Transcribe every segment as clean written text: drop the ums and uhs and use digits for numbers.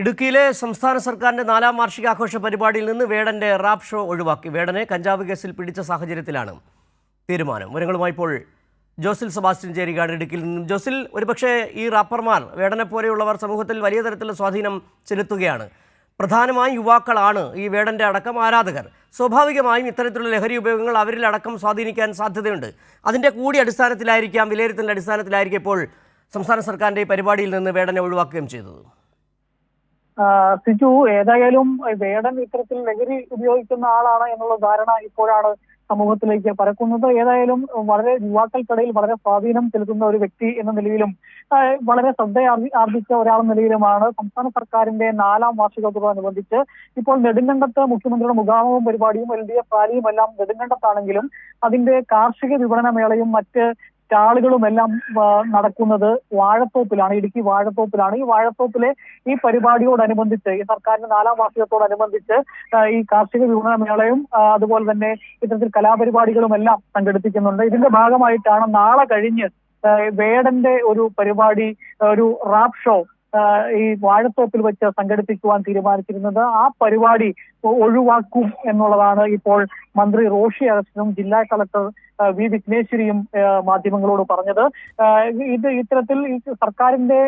ഇടുക്കിയിലെ സംസ്ഥാന സർക്കാരിന്റെ 4ാം വാർഷികാഘോഷ പരിപാടിയിൽ നിന്ന് വേടന്റെ റാപ്പ് ഷോ ഒഴിവാക്കി. വേടനെ കഞ്ചാവ് കേസിൽ പിടിച്ച സാഹചര്യത്തിലാണ് തീരുമാനം. വിവരങ്ങളുമായി ഇപ്പോൾ ജോസിൽ സെബാസ്റ്റ്യൻ ചേരുകയാണ് ഇടുക്കിയിൽ നിന്നും. ജോസിൽ, ഒരുപക്ഷെ ഈ റാപ്പർമാർ, വേടനെ പോലെയുള്ളവർ സമൂഹത്തിൽ വലിയ തരത്തിലുള്ള സ്വാധീനം ചെലുത്തുകയാണ്. പ്രധാനമായും യുവാക്കളാണ് ഈ വേടന്റെ അടക്കം ആരാധകർ. സ്വാഭാവികമായും ഇത്തരത്തിലുള്ള ലഹരി ഉപയോഗങ്ങൾ അവരിൽ അടക്കം സ്വാധീനിക്കാൻ സാധ്യതയുണ്ട്. അതിൻ്റെ കൂടി അടിസ്ഥാനത്തിലായിരിക്കാം, വിലയിരുത്തലിൻ്റെ അടിസ്ഥാനത്തിലായിരിക്കും ഇപ്പോൾ സംസ്ഥാന സർക്കാരിൻ്റെ ഈ പരിപാടിയിൽ നിന്ന് വേടനെ ഒഴിവാക്കുകയും ചെയ്തത്. സിജു, ഏതായാലും വേടൻ ഇത്തരത്തിൽ ലഹരി ഉപയോഗിക്കുന്ന ആളാണ് എന്നുള്ള ധാരണ ഇപ്പോഴാണ് സമൂഹത്തിലേക്ക് പരക്കുന്നത്. ഏതായാലും വളരെ യുവാക്കൾക്കിടയിൽ വളരെ സ്വാധീനം ചെലുത്തുന്ന ഒരു വ്യക്തി എന്ന നിലയിലും വളരെ ആർജിച്ച ഒരാളെന്ന നിലയിലുമാണ് സംസ്ഥാന സർക്കാരിന്റെ 4ാം വാർഷികത്തോടനുബന്ധിച്ച് ഇപ്പോൾ നെടുങ്കണ്ടത്ത് മുഖ്യമന്ത്രിയുടെ മുഖാമുഖം പരിപാടിയും LDF റാലിയും എല്ലാം നെടുങ്കണ്ടത്താണെങ്കിലും അതിന്റെ കാർഷിക വിപണന മേളയും മറ്റ് സ്റ്റാളുകളുമെല്ലാം നടക്കുന്നത് വാഴത്തോപ്പിലാണ്, ഇടുക്കി വാഴത്തോപ്പിലാണ്. ഈ വാഴത്തോപ്പിലെ ഈ പരിപാടിയോടനുബന്ധിച്ച്, ഈ സർക്കാരിന്റെ 4ാം വാർഷികത്തോടനുബന്ധിച്ച് ഈ കാർഷിക വിപണന മേളയും അതുപോലെ തന്നെ ഇത്തരത്തിൽ കലാപരിപാടികളും എല്ലാം സംഘടിപ്പിക്കുന്നുണ്ട്. ഇതിന്റെ ഭാഗമായിട്ടാണ് നാളെ കഴിഞ്ഞ് വേടന്റെ ഒരു പരിപാടി, ഒരു റാപ്പ് ഷോ ഈ വാഴത്തോപ്പിൽ വെച്ച് സംഘടിപ്പിക്കുവാൻ തീരുമാനിച്ചിരുന്നത്. ആ പരിപാടി ഒഴിവാക്കും എന്നുള്ളതാണ് ഇപ്പോൾ മന്ത്രി റോഷി അഗസ്റ്റിനും ജില്ലാ കളക്ടർ വി വിഘ്നേശ്വരിയും മാധ്യമങ്ങളോട് പറഞ്ഞത്. ഇത്തരത്തിൽ ഈ സർക്കാരിന്റെ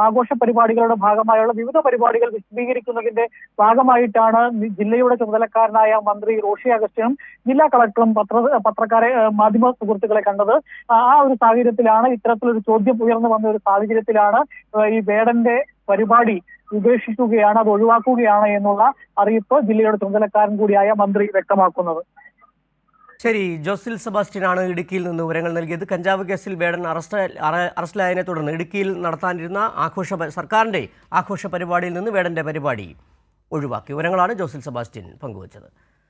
ആഘോഷ പരിപാടികളുടെ ഭാഗമായുള്ള വിവിധ പരിപാടികൾ വിശദീകരിക്കുന്നതിന്റെ ഭാഗമായിട്ടാണ് ജില്ലയുടെ ചുമതലക്കാരനായ മന്ത്രി റോഷി അഗസ്റ്റിനും ജില്ലാ കളക്ടറും പത്രക്കാരെ, മാധ്യമ സുഹൃത്തുക്കളെ കണ്ടത്. ആ ഒരു സാഹചര്യത്തിലാണ്, ഇത്തരത്തിലൊരു ചോദ്യം ഉയർന്നു വന്ന ഒരു സാഹചര്യത്തിലാണ് ഈ വേടന്റെ പരിപാടി ഉപേക്ഷിക്കുകയാണ്, അത് ഒഴിവാക്കുകയാണ് എന്നുള്ള അറിയിപ്പ് ജില്ലയുടെ ചുമതലക്കാരൻ കൂടിയായ മന്ത്രി വ്യക്തമാക്കുന്നത്. ശരി, ജോസിൽ സെബാസ്റ്റ്യനാണ് ഇടുക്കിയിൽ നിന്ന് വിവരങ്ങൾ നൽകിയത്. കഞ്ചാവ് കേസിൽ വേടൻ അറസ്റ്റിലായതിനെ തുടർന്ന് ഇടുക്കിയിൽ നടത്താനിരുന്ന സർക്കാരിൻ്റെ ആഘോഷ പരിപാടിയിൽ നിന്ന് വേടന്റെ പരിപാടി ഒഴിവാക്കി. വിവരങ്ങളാണ് ജോസിൽ സെബാസ്റ്റ്യൻ പങ്കുവച്ചത്.